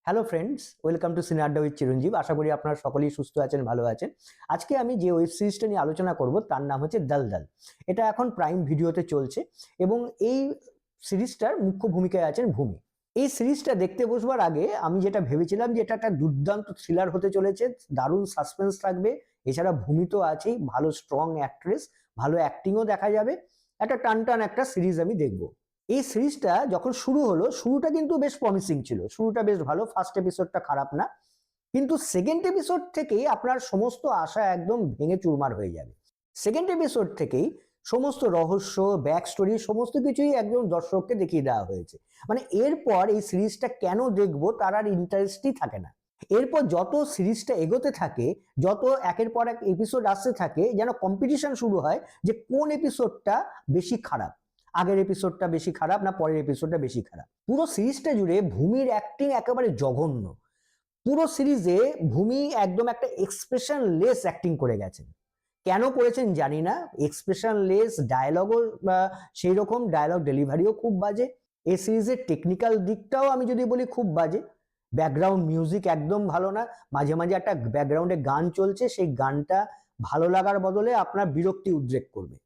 Hello friends, welcome to সিনে আড্ডা with চিরঞ্জীব। আশা করি আপনারা সকলেই সুস্থ আছেন, ভালো আছেন। আজকে আমি যে ওয়েব সিরিজটা নিয়ে আলোচনা করব তার নাম হচ্ছে দলদল। এটা এখন প্রাইম ভিডিওতে চলছে এবং এই সিরিজটার মুখ্য ভূমিকায় আছেন ভূমি। এই সিরিজটা দেখতে বসবার আগে আমি যেটা ভেবেছিলাম যে এটা একটা দুর্দান্ত থ্রিলার হতে চলেছে, দারুণ সাসপেন্স থাকবে। এছাড়া ভূমি তো আছেই, ভালো স্ট্রং অ্যাক্ট্রেস, ভালো অ্যাক্টিংও দেখা যাবে। একটা টান একটা সিরিজ আমি দেখবো। এই সিরিজটা যখন শুরু হলো, শুরুটা কিন্তু বেশ প্রমিসিং ছিল, শুরুটা বেশ ভালো, ফার্স্ট এপিসোডটা খারাপ না। কিন্তু সেকেন্ড এপিসোড থেকেই আপনার সমস্ত আশা একদম ভেঙে চুরমার হয়ে যাবে। সেকেন্ড এপিসোড থেকেই সমস্ত রহস্য, ব্যাক স্টোরি সমস্ত কিছুই একদম দর্শককে দেখিয়ে দেওয়া হয়েছে। মানে এরপর এই সিরিজটা কেন দেখবো তার আর ইন্টারেস্টই থাকে না। এরপর যত সিরিজটা এগোতে থাকে, যত একের পর এক এপিসোড আসতে থাকে, যেন কম্পিটিশন শুরু হয় যে কোন এপিসোডটা বেশি খারাপ, আগের এপিসোডটা বেশি খারাপ না পরের এপিসোডটা বেশি খারাপ। পুরো সিরিজটা জুড়ে ভূমির অ্যাক্টিং একেবারে জঘন্য। পুরো সিরিজে ভূমি একদম একটা এক্সপ্রেশন লেস অ্যাক্টিং করে গেছেন। কেন করেছেন জানি না, এক্সপ্রেশন লেস, ডায়লগও সেই রকম, ডায়লগ ডেলিভারিও খুব বাজে। এই সিরিজের টেকনিক্যাল দিকটাও আমি যদি বলি খুব বাজে। ব্যাকগ্রাউন্ড মিউজিক একদম ভালো না। মাঝে মাঝে একটা ব্যাকগ্রাউন্ডে গান চলছে, সেই গানটা ভালো লাগার বদলে আপনার বিরক্তি উদ্রেক করবে।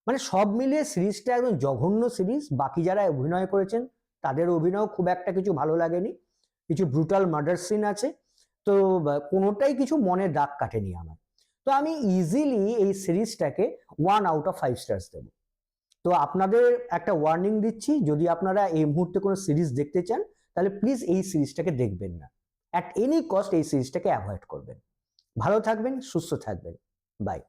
মানে সব মিলিয়ে সিরিজটা একদম জঘন্য সিরিজ। বাকি যারা অভিনয় করেছেন তাদের অভিনয় খুব একটা কিছু ভালো লাগেনি। কিছু ব্রুটাল মার্ডার সিন আছে, তো কোনোটাই কিছু মনে দাগ কাটেনি আমার। তো আমি ইজিলি এই সিরিজটাকে 1 আউট অফ 5 স্টার্স দেব। তো আপনাদের একটা ওয়ার্নিং দিচ্ছি, যদি আপনারা এই মুহূর্তে কোনো সিরিজ দেখতে চান তাহলে প্লিজ এই সিরিজটাকে দেখবেন না। অ্যাট এনি কস্ট এই সিরিজটাকে অ্যাভয়েড করবেন। ভালো থাকবেন, সুস্থ থাকবেন। বাই।